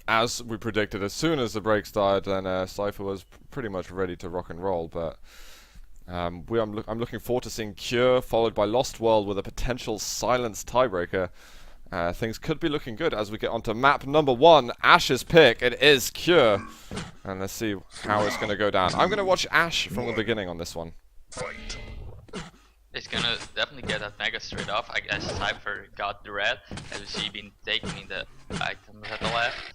as we predicted, as soon as the break started, then Cypher was pretty much ready to rock and roll. But I'm looking forward to seeing Cure followed by Lost World with a potential silence tiebreaker. Things could be looking good as we get onto map number 1, Ash's pick. It is Cure. And let's see how it's going to go down. I'm going to watch Ash from the beginning on this one. He's gonna definitely get that mega straight off. I guess Cypher got the red, as he been taking the items at the left.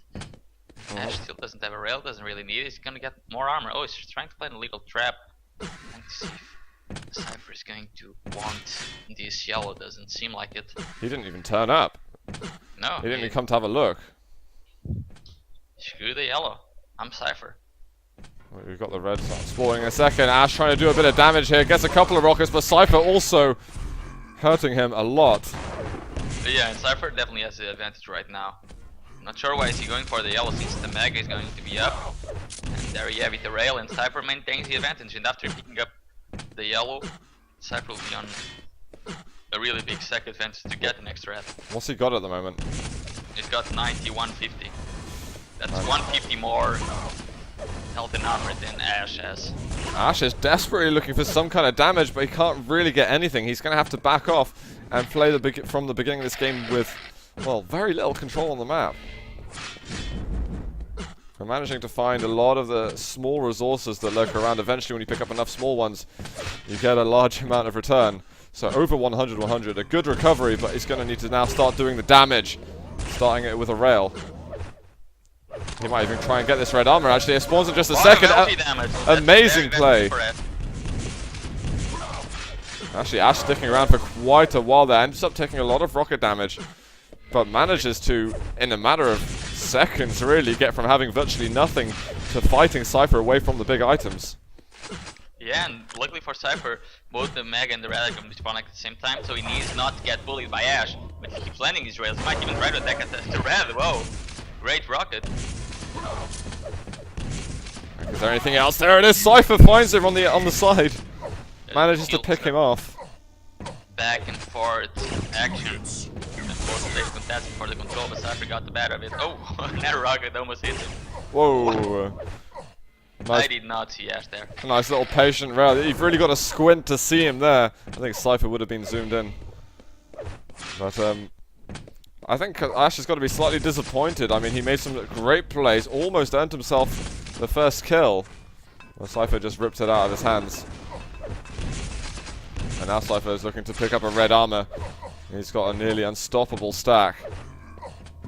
Ash still doesn't have a rail, doesn't really need it. He's gonna get more armor. Oh, he's trying to play an illegal trap. Trying to see if Cypher is going to want this yellow. Doesn't seem like it. He didn't even turn up. No. He didn't even come to have a look. Screw the yellow. I'm Cypher. We've got the red spawning in a second. Ash trying to do a bit of damage here. Gets a couple of rockets, but Cypher also hurting him a lot. But yeah, and Cypher definitely has the advantage right now. Not sure why is he going for the yellow since the mega is going to be up. And there you have it, the rail, and Cypher maintains the advantage. And after picking up the yellow, Cypher will be on a really big sec advantage to get the next red. What's he got at the moment? He's got 90, 150. That's 150 more health and armor than Ash has. Ash is desperately looking for some kind of damage, but he can't really get anything. He's going to have to back off and play from the beginning of this game with, well, very little control on the map. We're managing to find a lot of the small resources that lurk around. Eventually, when you pick up enough small ones, you get a large amount of return. So over 100, 100, a good recovery, but he's going to need to now start doing the damage, starting it with a rail. He might even try and get this red armor. Actually, it spawns in just a second. Amazing play. Actually, Ash sticking around for quite a while there. Ends up taking a lot of rocket damage, but manages to, in a matter of seconds, really get from having virtually nothing to fighting Cypher away from the big items. Yeah, and luckily for Cypher, both the Mega and the Red are going to spawn at the same time, so he needs not to get bullied by Ash. But if he keeps landing these rails, he might even try to attack at the Red. Whoa! Great rocket. Is there anything else? There it is! Cypher finds him on the side. Manages to pick him off. Back and forth actions. And both players contesting for the control, but Cypher got the better of it. Oh, that rocket almost hit him. Whoa. Nice. I did not see Ash there. Nice little patient rail. You've really got to squint to see him there. I think Cypher would have been zoomed in. But, I think Ash has got to be slightly disappointed. I mean, he made some great plays, almost earned himself the first kill. Well, Cypher just ripped it out of his hands. And now Cypher is looking to pick up a red armor. He's got a nearly unstoppable stack.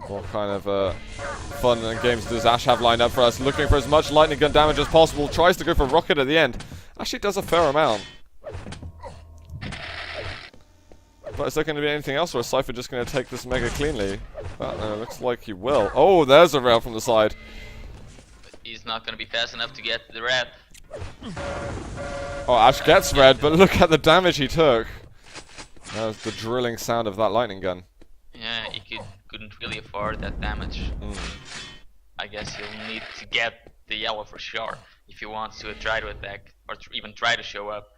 What kind of fun and games does Ash have lined up for us? Looking for as much lightning gun damage as possible. Tries to go for rocket at the end. Actually does a fair amount. But is there going to be anything else, or is Cypher just going to take this mega cleanly? Looks like he will. Oh, there's a rail from the side. But he's not going to be fast enough to get the red. Oh, Ash gets red, but look at the damage he took. That was the drilling sound of that lightning gun. Yeah, he couldn't really afford that damage. I guess he'll need to get the yellow for sure if he wants to try to attack, or even try to show up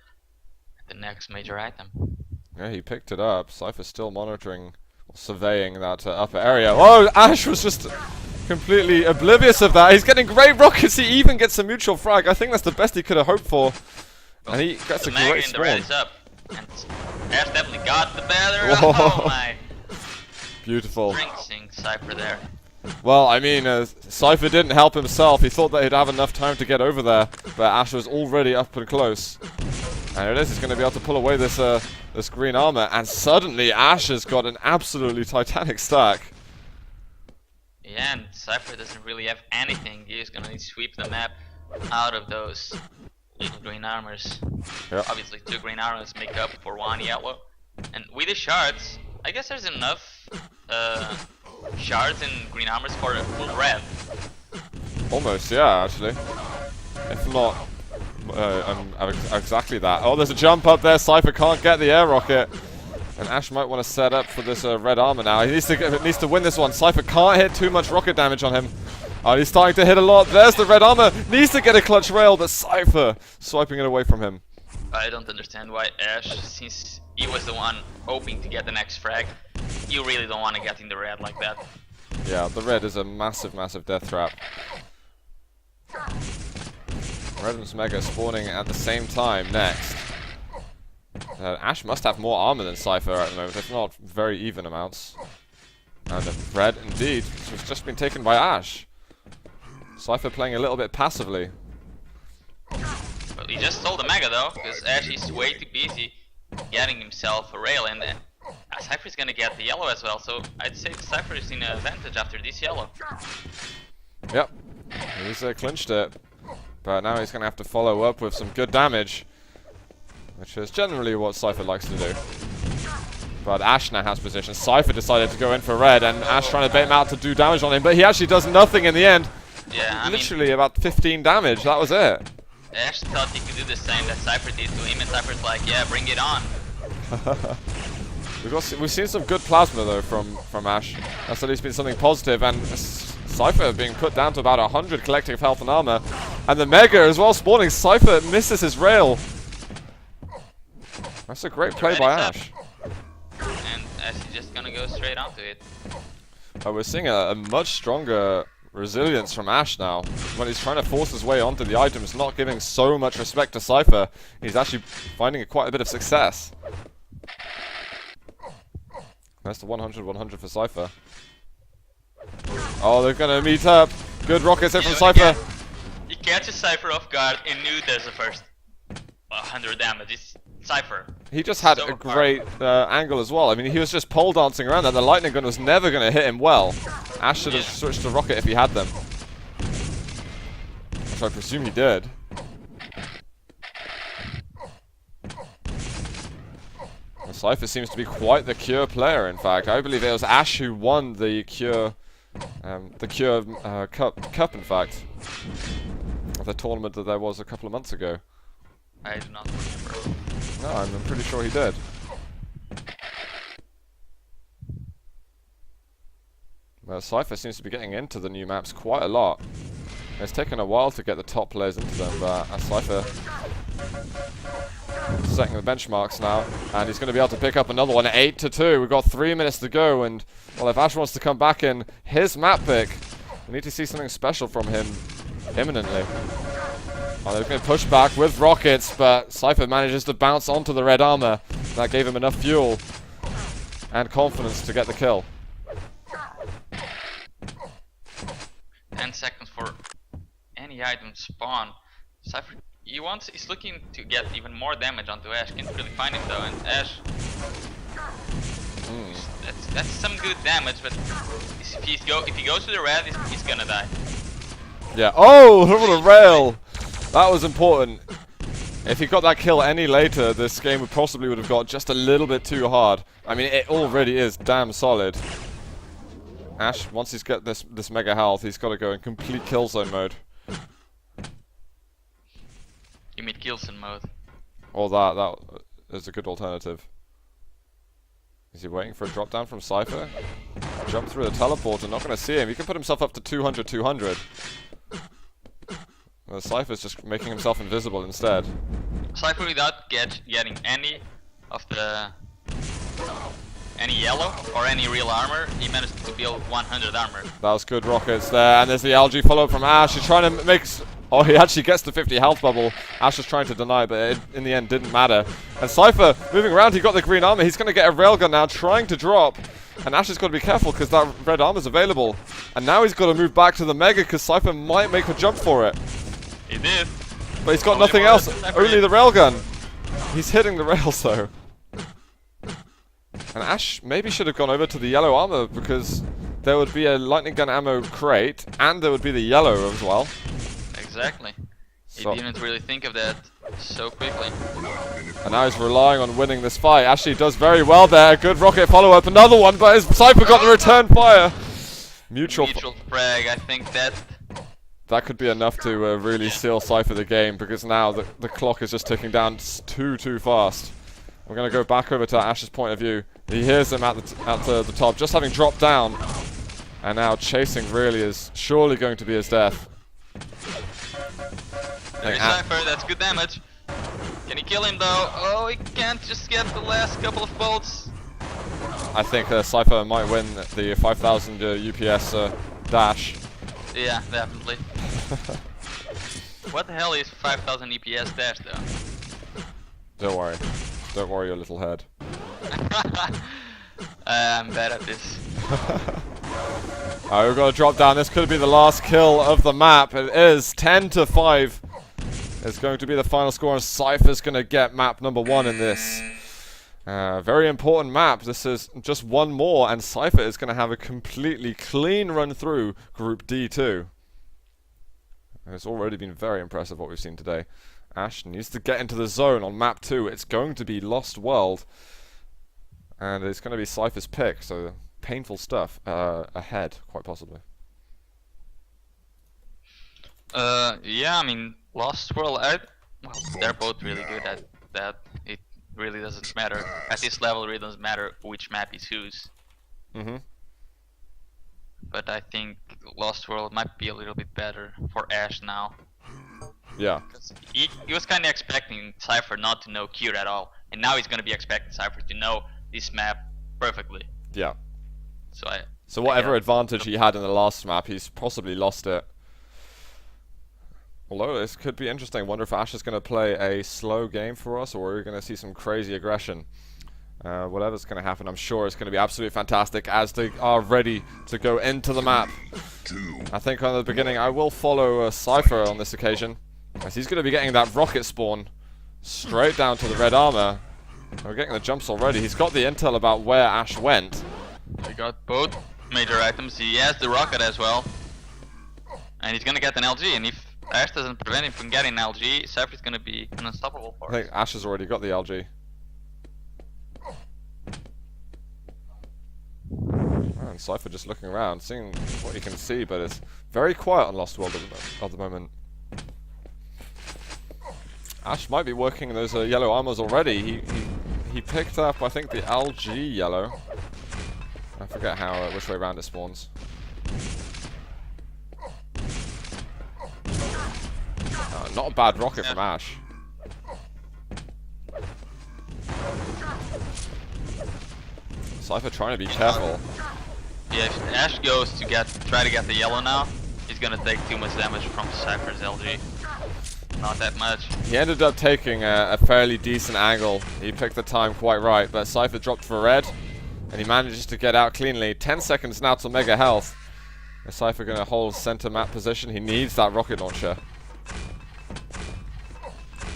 at the next major item. Yeah, he picked it up. Cypher's still monitoring, or surveying that upper area. Oh, Ash was just completely oblivious of that. He's getting great rockets. He even gets a mutual frag. I think that's the best he could have hoped for. Well, and he gets a great spawn. The red is up. And Ash definitely got the better. Oh my. Beautiful. Drinking Cypher there. Well, I mean, Cypher didn't help himself. He thought that he'd have enough time to get over there, but Ash was already up and close. And it is, he's going to be able to pull away this this green armor, and suddenly Ash has got an absolutely titanic stack. Yeah, and Cypher doesn't really have anything. He's going to need to sweep the map out of those little green armors. Yep. Obviously, 2 green armors make up for 1 yellow. And with the shards, I guess there's enough shards and green armors for a full red. Almost, yeah, actually. If not, exactly that. Oh, there's a jump up there. Cypher can't get the air rocket. And Ash might want to set up for this red armor now. He needs to win this one. Cypher can't hit too much rocket damage on him. Oh, he's starting to hit a lot. There's the red armor. Needs to get a clutch rail, but Cypher swiping it away from him. I don't understand why Ash, since he was the one hoping to get the next frag, you really don't want to get in the red like that. Yeah, the red is a massive, massive death trap. Red and Mega spawning at the same time next. Ash must have more armor than Cypher at the moment, if not very even amounts. And red, indeed, has just been taken by Ash. Cypher playing a little bit passively. Well, he just stole the Mega though, because Ash is way too busy getting himself a rail, and Cypher is gonna get the yellow as well, so I'd say Cypher is in an advantage after this yellow. Yep, he's clinched it. But now he's going to have to follow up with some good damage, which is generally what Cypher likes to do. But Ash now has position. Cypher decided to go in for red, and Ash trying to bait him out to do damage on him, but he actually does nothing in the end. Yeah, Literally about 15 damage, that was it. Ash thought he could do the same that Cypher did to him, and Cypher's like, yeah, bring it on. We've seen some good plasma though from Ash. That's at least been something positive, and Cypher being put down to about 100 collective health and armor. And the Mega as well spawning. Cypher misses his rail. That's a great play by Ash. And Ash is just gonna go straight onto it. We're seeing a much stronger resilience from Ash now. When he's trying to force his way onto the items, not giving so much respect to Cypher, he's actually finding quite a bit of success. That's the 100-100 for Cypher. Oh, they're gonna meet up. Good rockets in from Cypher. He catches Cypher off guard and knew there's the first 100 damage. It's Cypher. He just had a great angle as well. I mean, he was just pole dancing around that. The lightning gun was never going to hit him well. Ash should have switched to rocket if he had them. Which I presume he did. And Cypher seems to be quite the Cure player, in fact. I believe it was Ash who won the Cure Cup, in fact. The tournament that there was a couple of months ago. I do not remember. No, I'm pretty sure he did. Well, Cypher seems to be getting into the new maps quite a lot. It's taken a while to get the top players into them, but Cypher setting the benchmarks now, and he's going to be able to pick up another one. 8-2. We've got 3 minutes to go, and well, if Ash wants to come back in his map pick, we need to see something special from him imminently. Oh, they're going to push back with rockets, but Cypher manages to bounce onto the red armor. That gave him enough fuel and confidence to get the kill. 10 seconds for any item spawn. Cypher, he's looking to get even more damage onto Ash. Can't really find him though, and Ash. That's some good damage, but if he goes to the red, he's gonna die. Yeah. Oh, what a rail! That was important. If he got that kill any later, this game would have got just a little bit too hard. I mean, it already is damn solid. Ash, once he's got this mega health, he's got to go in complete kill zone mode. You mean kill zone mode? Or that is a good alternative. Is he waiting for a drop down from Cypher? Jump through the teleporter, not going to see him. He can put himself up to 200-200. Well, Cypher's just making himself invisible instead. Cypher without getting any of the any yellow or any real armor, he managed to build 100 armor. That was good rockets there, and there's the algae follow-up from Ash. He's trying to make... Oh, he actually gets the 50 health bubble. Ash was trying to deny, but it, in the end, didn't matter. And Cypher, moving around, he got the green armor. He's going to get a railgun now, trying to drop. And Ash has got to be careful, because that red armor's available. And now he's got to move back to the Mega, because Cypher might make a jump for it. He did. But he's got nothing else, only the railgun. He's hitting the rails, though. And Ash maybe should have gone over to the yellow armor, because there would be a lightning gun ammo crate, and there would be the yellow as well. Exactly. He didn't really think of that so quickly. And now he's relying on winning this fight. Ashley does very well there. Good rocket follow-up. Another one, but his Cypher got the return fire. Mutual frag. I think that could be enough to really seal Cypher the game, because now the clock is just ticking down too fast. We're going to go back over to Ash's point of view. He hears him at the top, just having dropped down. And now chasing really is surely going to be his death. There's Cypher, that's good damage. Can he kill him though? Oh, he can't just get the last couple of bolts. I think Cypher might win the 5,000 UPS dash. Yeah, definitely. What the hell is 5,000 EPS dash though? Don't worry. Don't worry your little head. I'm bad at this. Alright, we're going to drop down. This could be the last kill of the map. It is 10-5. It's going to be the final score, and Cypher's going to get map number 1 in this. Very important map. This is just one more, and Cypher is going to have a completely clean run through Group D2. And it's already been very impressive what we've seen today. Ash needs to get into the zone on map 2. It's going to be Lost World. And it's going to be Cypher's pick, so painful stuff ahead, quite possibly. Yeah, I mean, Lost World, well, they're both really good at that. It really doesn't matter. At this level, it really doesn't matter which map is whose. But I think Lost World might be a little bit better for Ash now. Yeah. Because he was kind of expecting Cypher not to know Cure at all, and now he's going to be expecting Cypher to know this map perfectly. Yeah. So whatever advantage he had in the last map, he's possibly lost it. Although this could be interesting. Wonder if Ash is going to play a slow game for us, or we're going to see some crazy aggression. Whatever's going to happen, I'm sure it's going to be absolutely fantastic as they are ready to go into the map. I think on the beginning I will follow Cypher on this occasion, as he's going to be getting that rocket spawn straight down to the red armor. We're getting the jumps already. He's got the intel about where Ash went. He got both major items. He has the rocket as well. And he's gonna get an LG, and if Ash doesn't prevent him from getting an LG, Cypher's gonna be an unstoppable force. I think Ash has already got the LG. And Cypher just looking around, seeing what he can see, but it's very quiet on Lost World at the moment. Ash might be working those yellow armors already. He picked up, I think, the LG yellow. I forget how which way around it spawns. Not a bad rocket from Ash. Cypher trying to be careful. Yeah, if Ash goes to try to get the yellow now, he's gonna take too much damage from Cypher's LG. Not that much. He ended up taking a fairly decent angle. He picked the time quite right, but Cypher dropped for red, and he manages to get out cleanly. 10 seconds now till mega health. Is Cypher going to hold center map position? He needs that rocket launcher.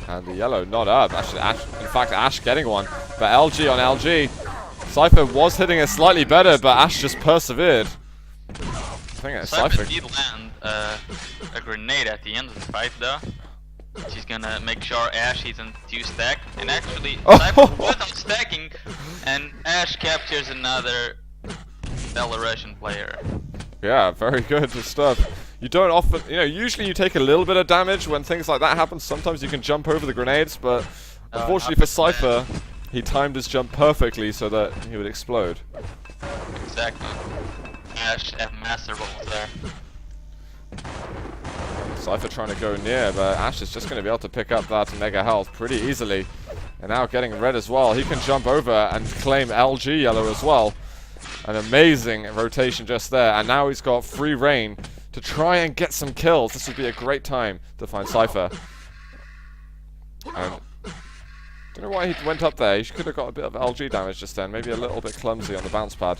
And the yellow not up. Actually, in fact, Ash getting one. But LG on LG. Cypher was hitting it slightly better, but Ash just persevered. I think it's Cypher did land a grenade at the end of the fight, though. She's gonna make sure Ash isn't too stacked, and actually Cypher was on stacking, and Ash captures another Belarusian player. Yeah, very good stuff. You don't often, usually you take a little bit of damage when things like that happen. Sometimes you can jump over the grenades, but unfortunately for Cypher, he timed his jump perfectly so that he would explode. Exactly. Ash have master balls there. Cypher trying to go near, but Ash is just going to be able to pick up that mega health pretty easily. And now getting red as well. He can jump over and claim LG yellow as well. An amazing rotation just there. And now he's got free reign to try and get some kills. This would be a great time to find Cypher. And don't know why he went up there. He could have got a bit of LG damage just then. Maybe a little bit clumsy on the bounce pad.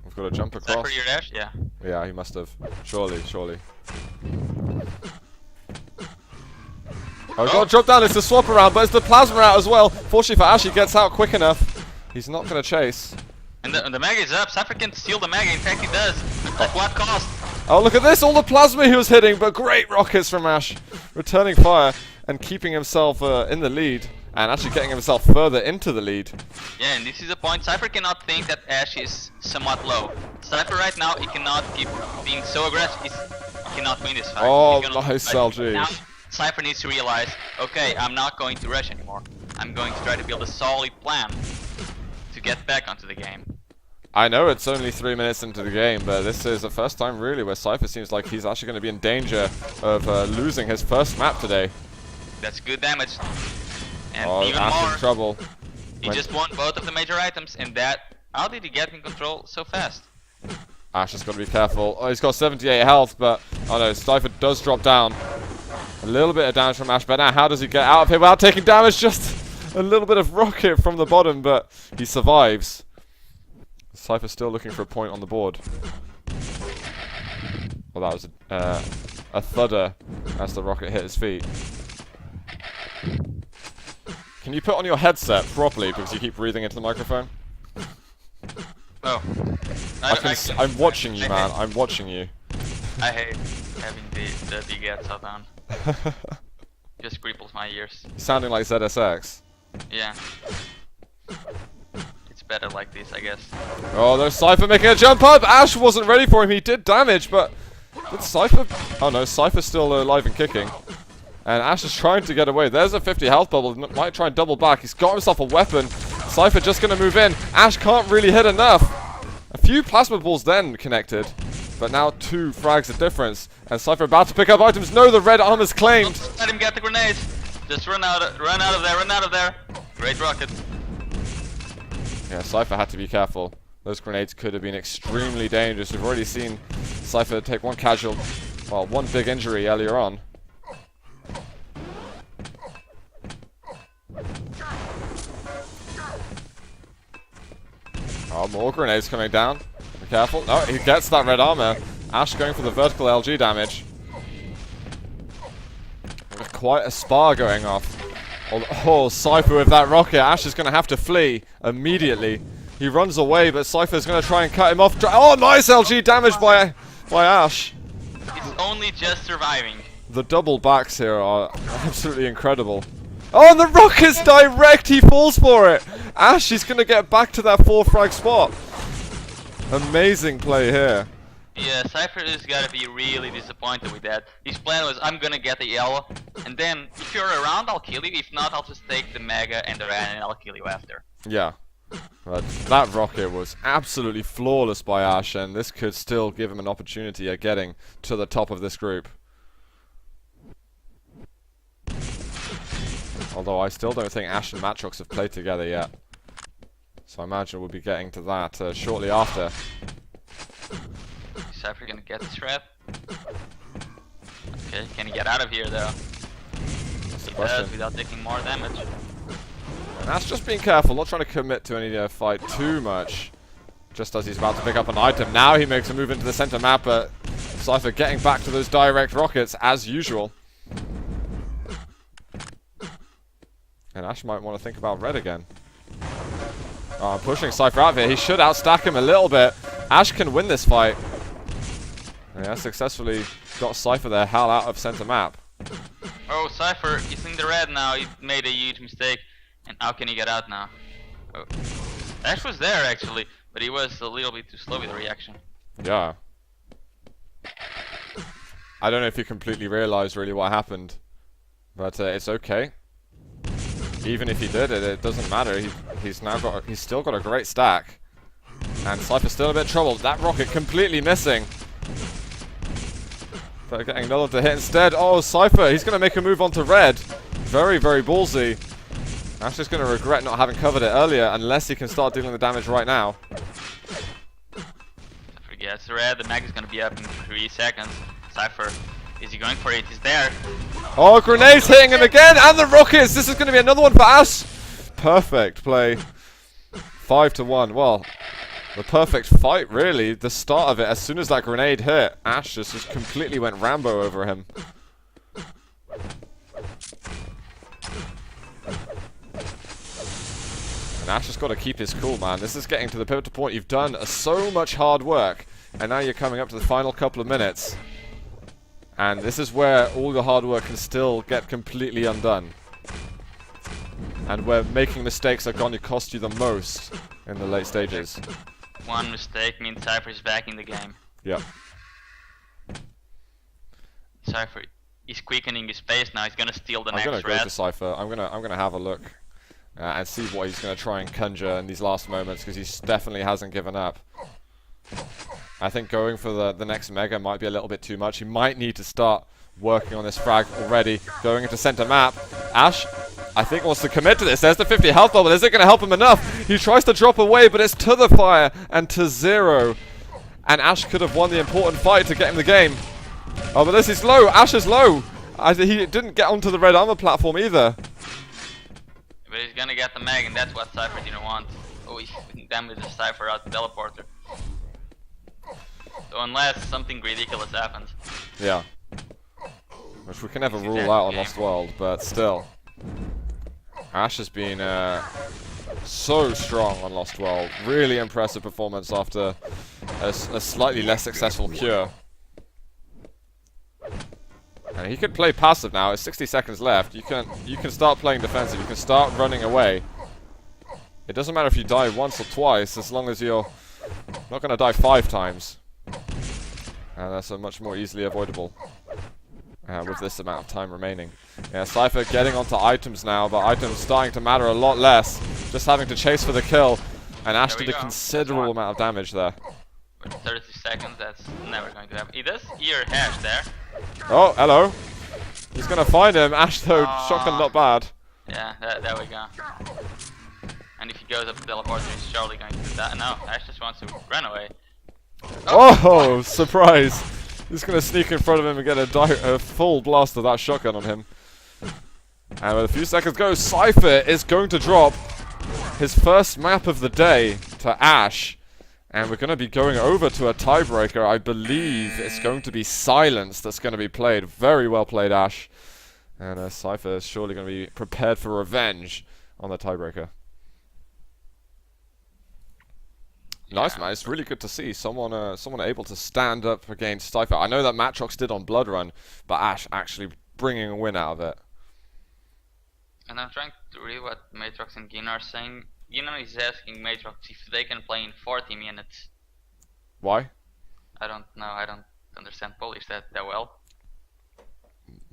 We've got to jump across. Cypher your dash? Yeah. Yeah, he must have. Surely. Oh, we've got to drop down. It's the swap around, but it's the plasma out as well. Fortunately for Ash, he gets out quick enough. He's not going to chase. And the mega is up. Cypher can steal the mega. In fact, he does. At what cost? Oh, look at this. All the plasma he was hitting, but great rockets from Ash. Returning fire and keeping himself in the lead. And actually getting himself further into the lead. Yeah, and this is the point. Cypher cannot think that Ash is somewhat low. Cypher right now, he cannot keep being so aggressive. He cannot win this fight. Oh, nice LG. Now, Cypher needs to realize, okay, I'm not going to rush anymore. I'm going to try to build a solid plan to get back onto the game. I know it's only 3 minutes into the game, but this is the first time really where Cypher seems like he's actually going to be in danger of losing his first map today. That's good damage. And Oh, even Ash more, in trouble. he just won both of the major items, and that. How did he get in control so fast? Ash has got to be careful. Oh, he's got 78 health, but oh no, Cypher does drop down. A little bit of damage from Ash, but now how does he get out of here without taking damage? Just a little bit of rocket from the bottom, but he survives. Cypher's still looking for a point on the board. Well, that was a thudder as the rocket hit his feet. Can you put on your headset properly because you keep breathing into the microphone? Oh. I'm watching you, man. I'm watching you. I hate having the gets up on. Just cripples my ears. Sounding like ZSX. Yeah. It's better like this, I guess. Oh, there's Cypher making a jump up. Ash wasn't ready for him. He did damage, but did Cypher? Oh no, Cypher's still alive and kicking. And Ash is trying to get away. There's a 50 health bubble. Might try and double back. He's got himself a weapon. Cypher just going to move in. Ash can't really hit enough. A few plasma balls then connected. But now 2 frags of difference. And Cypher about to pick up items. No, the red armor's claimed. Don't let him get the grenades. Just run out of there. Great rocket. Yeah, Cypher had to be careful. Those grenades could have been extremely dangerous. We've already seen Cypher take one big injury earlier on. Oh, more grenades coming down. Be careful. No, he gets that red armor. Ash going for the vertical LG damage. Quite a spar going off. Oh, Cypher with that rocket. Ash is going to have to flee immediately. He runs away, but Cypher's going to try and cut him off. Oh, nice LG damage by Ash. He's only just surviving. The double backs here are absolutely incredible. Oh, and the rocket's direct. He falls for it. Ash is going to get back to that 4 frag spot. Amazing play here. Yeah, Cypher is gotta be really disappointed with that. His plan was, I'm gonna get the yellow, and then if you're around, I'll kill you. If not, I'll just take the mega and the red, and I'll kill you after. Yeah. But that rocket was absolutely flawless by Ash, and this could still give him an opportunity at getting to the top of this group. Although I still don't think Ash and Matrox have played together yet. So I imagine we'll be getting to that shortly after. Is Cypher gonna get this red? Okay, can he get out of here though? That's the He question. does without taking more damage. And Ash just being careful, not trying to commit to any fight too much. Just as he's about to pick up an item. Now he makes a move into the center map, but Cypher getting back to those direct rockets as usual. And Ash might want to think about red again. Oh, I'm pushing Cypher out of here. He should outstack him a little bit. Ash can win this fight. And he has successfully got Cypher the hell out of center map. Oh, Cypher, he's in the red now. He made a huge mistake. And how can he get out now? Oh. Ash was there actually, but he was a little bit too slow with the reaction. Yeah. I don't know if you completely realized really what happened. But it's okay. Even if he did it, it doesn't matter. He's still got a great stack. And Cypher's still a bit troubled. That rocket completely missing. But getting another one to hit instead. Oh, Cypher, he's going to make a move onto red. Very, very ballsy. Ash is going to regret not having covered it earlier unless he can start dealing the damage right now. Cypher gets the red. The mag is going to be up in 3 seconds. Cypher, is he going for it? He's there. Oh, grenades hitting him again, and the rockets! This is going to be another one for Ash! Perfect play. 5-1. Well, the perfect fight, really. The start of it, as soon as that grenade hit, Ash just completely went Rambo over him. And Ash has got to keep his cool, man. This is getting to the pivotal point. You've done so much hard work, and now you're coming up to the final couple of minutes. And this is where all your hard work can still get completely undone. And where making mistakes are going to cost you the most in the late stages. One mistake means Cypher is back in the game. Yep. Cypher is quickening his pace now. He's gonna steal the I'm next gonna go red. to Cypher. I'm gonna have a look and see what he's gonna try and conjure in these last moments, because he definitely hasn't given up. I think going for the next mega might be a little bit too much. He might need to start working on this frag already. Going into center map. Ash I think wants to commit to this. There's the 50 health bubble. Is it going to help him enough? He tries to drop away, but it's to the fire and to 0. And Ash could have won the important fight to get him the game. Oh, but this is low. Ash is low. He didn't get onto the red armor platform either. But he's gonna get the mag, and that's what Cypher didn't want. Oh, he damaged the Cypher out the teleporter. So unless something ridiculous happens. Yeah. Which we can never rule out on Lost World, but still. Ash has been so strong on Lost World. Really impressive performance after a slightly less successful cure. And he could play passive now. It's 60 seconds left. You can start playing defensive. You can start running away. It doesn't matter if you die once or twice, as long as you're not going to die 5 times. And that's much more easily avoidable with this amount of time remaining. Yeah, Cypher getting onto items now, but items starting to matter a lot less. Just having to chase for the kill. And Ash did a considerable amount of damage there. For 30 seconds, that's never going to happen. He does hear Hash there. Oh, hello. He's going to find him. Ash, though, shotgun not bad. Yeah, there we go. And if he goes up the teleporter, he's surely going to do that. No, Ash just wants to run away. Oh, surprise. He's going to sneak in front of him and get a full blast of that shotgun on him. And with a few seconds go, Cypher is going to drop his first map of the day to Ash. And we're going to be going over to a tiebreaker. I believe it's going to be Silence that's going to be played. Very well played, Ash. And Cypher is surely going to be prepared for revenge on the tiebreaker. Nice, man. It's really good to see someone able to stand up against Cypher. I know that Matrox did on Blood Run, but Ash actually bringing a win out of it. And I'm trying to read what Matrox and Gina are saying. Gina is asking Matrox if they can play in 40 minutes. Why? I don't know. I don't understand Polish that well.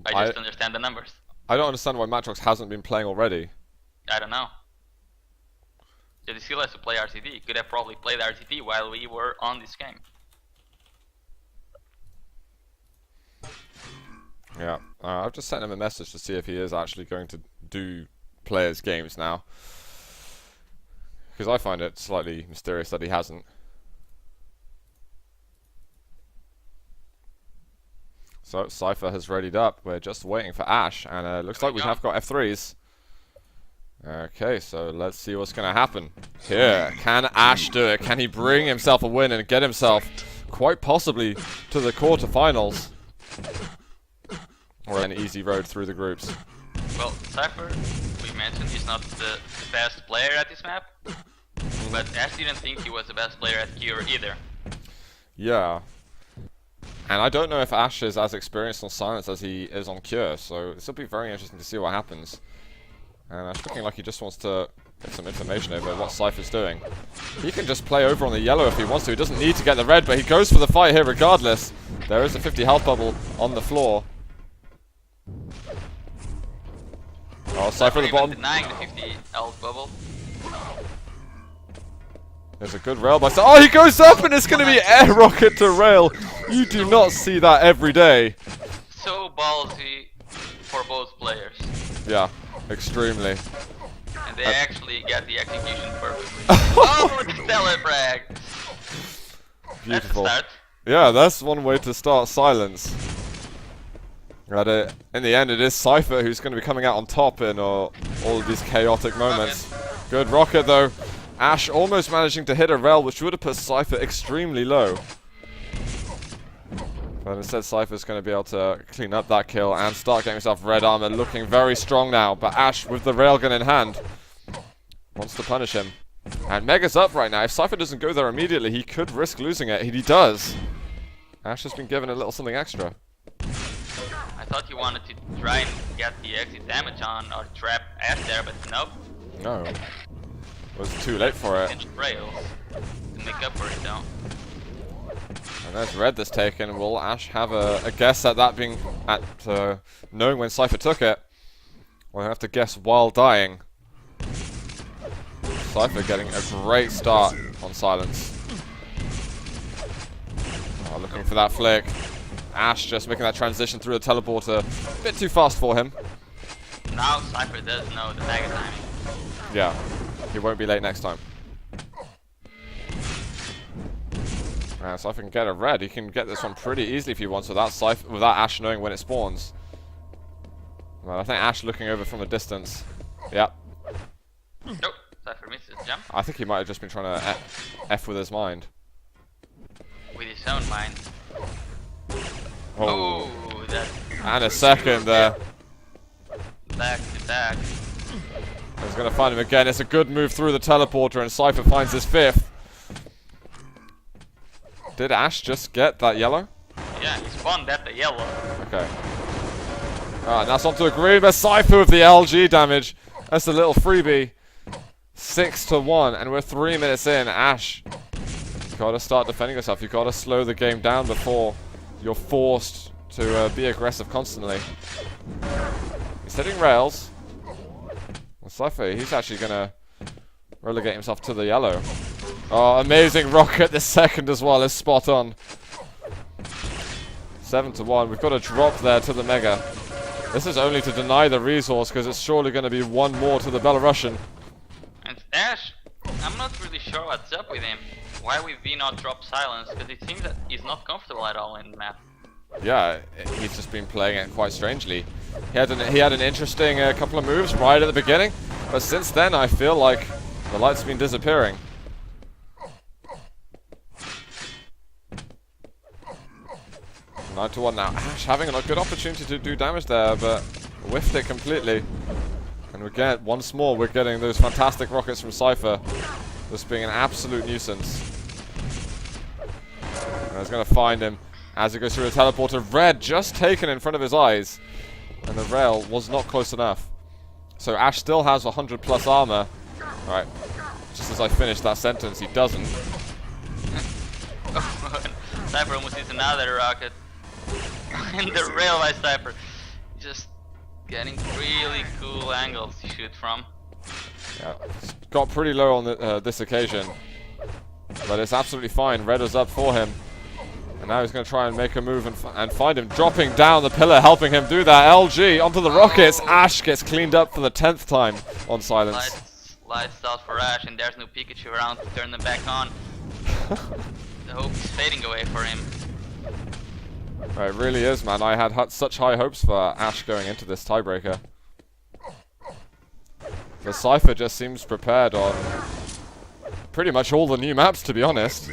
I just understand the numbers. I don't understand why Matrox hasn't been playing already. I don't know. He still has to play RTD. He could have probably played RTD while we were on this game. Yeah, I've just sent him a message to see if he is actually going to do players' games now. Because I find it slightly mysterious that he hasn't. So, Cypher has readied up. We're just waiting for Ash, and it looks like we have got F3s. Okay, so let's see what's going to happen here. Can Ash do it? Can he bring himself a win and get himself quite possibly to the quarterfinals? Or an easy road through the groups? Well, Cypher, we mentioned he's not the best player at this map, but Ash didn't think he was the best player at Cure either. Yeah. And I don't know if Ash is as experienced on Silence as he is on Cure, so this will be very interesting to see what happens. And Ash looking like he just wants to get some information over what Cypher's doing. He can just play over on the yellow if he wants to. He doesn't need to get the red, but he goes for the fight here regardless. There is a 50 health bubble on the floor. Oh, Cypher at the bottom. Denying the 50 health bubble. There's a good rail by. Oh, he goes up and it's going to be air rocket to rail. You do not see that every day. So ballsy for both players. Yeah, extremely. And they actually get the execution perfectly. Oh, the stellar brag. Beautiful. That's a start. Yeah, that's one way to start Silence. But in the end, it is Cypher who's going to be coming out on top in all of these chaotic moments. Good rocket, though. Ash almost managing to hit a rail, which would have put Cypher extremely low. But instead, Cypher's going to be able to clean up that kill and start getting himself red armor, looking very strong now. But Ash, with the railgun in hand, wants to punish him. And Mega's up right now. If Cypher doesn't go there immediately, he could risk losing it. He does. Ash has been given a little something extra. I thought you wanted to try and get the exit damage on or trap Ash there, but nope. No. It was too late for it. Rails to make up for it though. And there's red that's taken. Will Ash have a guess at that being knowing when Cypher took it? We'll have to guess while dying. Cypher getting a great start on Silence. Oh, looking for that flick. Ash just making that transition through the teleporter. A bit too fast for him. now Cypher does know the mega timing. Yeah, he won't be late next time. So if I can get a red, he can get this one pretty easily if he wants without Ash knowing when it spawns. Well, I think Ash looking over from a distance. Yep. Nope, Cypher misses the jump. I think he might have just been trying to F with his mind. With his own mind. Oh, that. And a second there. Back to back. He's going to find him again. It's a good move through the teleporter, and Cypher finds his 5th. Did Ash just get that yellow? Yeah, he spawned at the yellow. Okay. Alright, now it's onto a green, but Cypher with the LG damage. That's a little freebie. 6-1, and we're 3 minutes in. Ash, you gotta start defending yourself. You gotta slow the game down before you're forced to be aggressive constantly. He's hitting rails. Well, Cypher, he's actually gonna relegate himself to the yellow. Oh, amazing rocket this second as well. Is spot on. 7-1. We've got a drop there to the Mega. This is only to deny the resource because it's surely going to be one more to the Belarusian. And Ash, I'm not really sure what's up with him. Why would we not drop silence? Because it seems that he's not comfortable at all in the map. Yeah, he's just been playing it quite strangely. He had an interesting couple of moves right at the beginning, but since then I feel like the light's been disappearing. 9-1 now. Ash having a good opportunity to do damage there, but whiffed it completely. And we get, once more, we're getting those fantastic rockets from Cypher. This being an absolute nuisance. And he's going to find him as he goes through the teleporter. Red just taken in front of his eyes. And the rail was not close enough. So Ash still has 100+ armor. Alright. Just as I finish that sentence, he doesn't. Cypher almost needs another rocket. And the rail by Cypher. Just getting really cool angles to shoot from. Yeah, got pretty low on this occasion. But it's absolutely fine. Red is up for him. And now he's going to try and make a move and find him. Dropping down the pillar, helping him do that. LG onto the rockets. Ash gets cleaned up for the 10th time on silence. Lights out for Ash, and there's no Pikachu around to turn them back on. The hope is fading away for him. Right, it really is, man. I had such high hopes for Ash going into this tiebreaker. The Cypher just seems prepared on pretty much all the new maps, to be honest.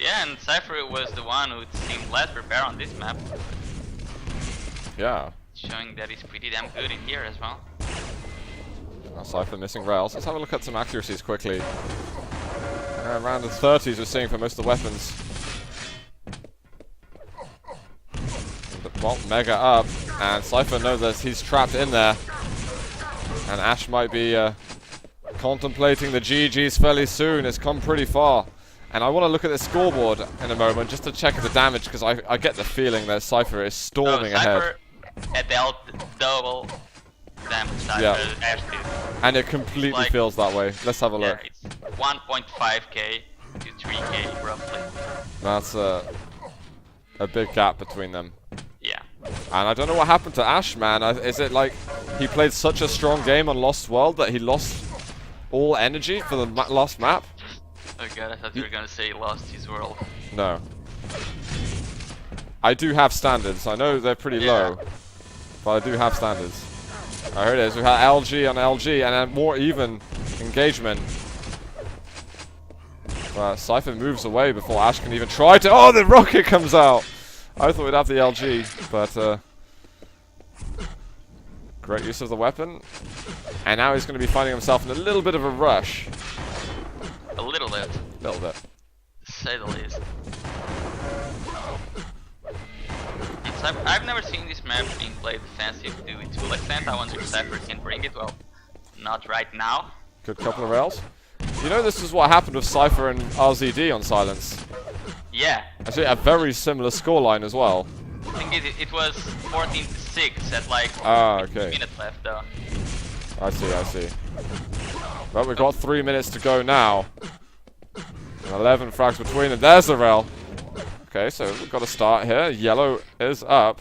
Yeah, and Cypher was the one who seemed less prepared on this map. Yeah. Showing that he's pretty damn good in here as well. Cypher missing rails. Let's have a look at some accuracies quickly. Around the 30s we're seeing for most of the weapons. Well, Mega up, and Cypher knows that he's trapped in there. And Ash might be contemplating the GGs fairly soon. It's come pretty far. And I want to look at the scoreboard in a moment just to check the damage, because I get the feeling that Cypher is storming ahead. Cypher dealt double damage Ash did. And it completely feels that way. Let's have a look. It's 1.5k to 3k roughly. That's a big gap between them. Yeah. And I don't know what happened to Ash, man. Is it like he played such a strong game on Lost World that he lost all energy for the last map? Oh god, I thought you were gonna say he lost his world. No. I do have standards. I know they're pretty low, but I do have standards. Oh, here it is. We have LG on LG and a more even engagement. Cypher moves away before Ash can even try to. Oh, the rocket comes out! I thought we'd have the LG, but great use of the weapon. And now he's going to be finding himself in a little bit of a rush. A little bit. A little bit. To say the least. I've never seen this map being played defensive to its full extent. I wonder if Cypher can bring it. Well, not right now. Good couple of rails. You know, this is what happened with Cypher and RZD on silence. Yeah. Actually, a very similar scoreline as well. I think it was 14-6 at like 15 minutes left though. I see. But we've got 3 minutes to go now. And 11 frags between them. There's the rail. Okay, so we've got to start here. Yellow is up.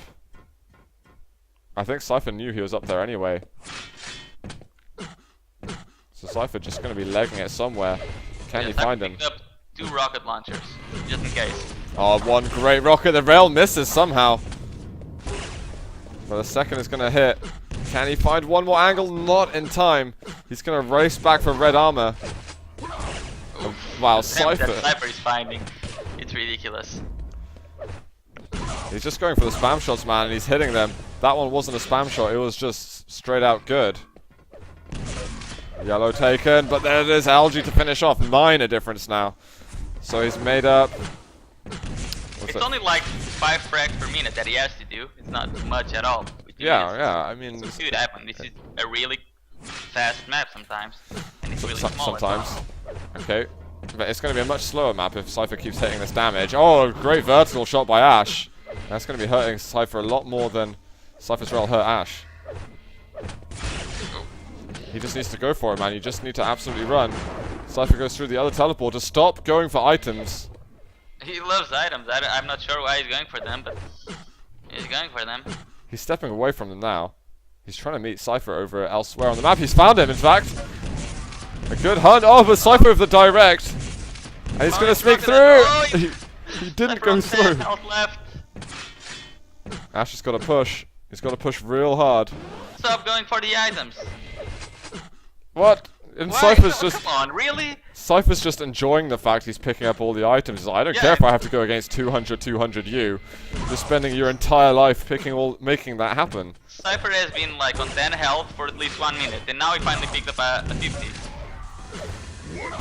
I think Cypher knew he was up there anyway. So Cypher just going to be legging it somewhere. Can you find him? Up 2 rocket launchers, just in case. Oh, one great rocket. The rail misses somehow. But the second is going to hit. Can he find one more angle? Not in time. He's going to race back for red armor. Wow, Cypher. That Cypher is finding. It's ridiculous. He's just going for the spam shots, man, and he's hitting them. That one wasn't a spam shot. It was just straight out good. Yellow taken, but there it is. Algae to finish off. 9 a difference now. So he's made up. It's only like 5 frags per minute that he has to do. It's not much at all. Yeah, I mean... This could happen. This is a really fast map sometimes. And it's really small sometimes. Okay. But it's going to be a much slower map if Cypher keeps taking this damage. Oh, great vertical shot by Ash. That's going to be hurting Cypher a lot more than Cypher's rail hurt Ash. He just needs to go for it, man. You just need to absolutely run. Cypher goes through the other teleporter. Stop going for items. He loves items. I'm not sure why he's going for them, but he's going for them. He's stepping away from them now. He's trying to meet Cypher over elsewhere on the map. He's found him, in fact. A good hunt. Oh, but Cypher with the direct. And he's going to sneak through. Oh, he didn't go through. Left. Ash has got to push. He's got to push real hard. Stop going for the items. What? And Why? Cypher's just... Come on, really? Cypher's just enjoying the fact he's picking up all the items. He's like, I don't care if I have to go against 200 you. You're spending your entire life making that happen. Cypher has been like on 10 health for at least 1 minute, and now he finally picked up a 50.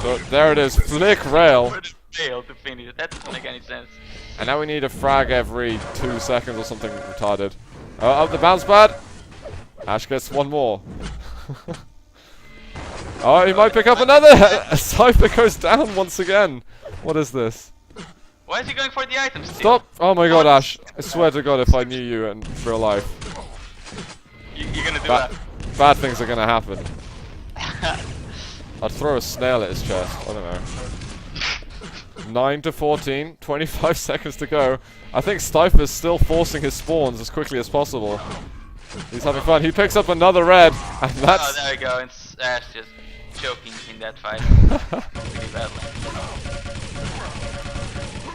So there it is, flick rail. Fail to finish it. That doesn't make any sense. And now we need a frag every 2 seconds or something retarded. Oh, the bounce pad. Ash gets one more. Oh, he might pick up another. Cypher goes down once again. What is this? Why is he going for the items? Stop! Oh my god, Ash. I swear to god if I knew you in real life. You're gonna do that. Bad things are gonna happen. I'd throw a snail at his chest. I don't know. 9 to 14. 25 seconds to go. I think Cypher's still forcing his spawns as quickly as possible. He's having fun. He picks up another red. And that's... Oh, there we go. It's Ash just choking in that fight. Really badly.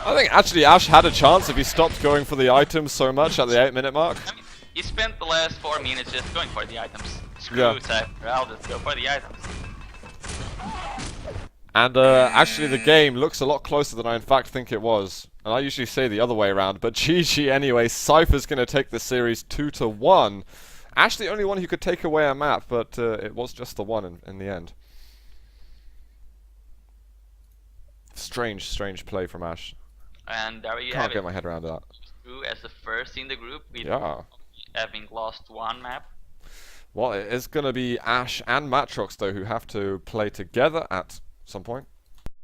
I think actually Ash had a chance if he stopped going for the items so much at the 8-minute mark. I mean, he spent the last 4 minutes just going for the items. Screw Cypher, I'll just go for the items. And actually the game looks a lot closer than I in fact think it was. And I usually say the other way around, but GG anyway. Cypher's going to take the series 2-1. Ash the only one who could take away a map, but it was just the one in the end. Strange play from Ash. And there you Can't have get it. my head around that. Through as the first in the group, with having lost 1 map. Well, it is going to be Ash and Matrox though who have to play together at some point.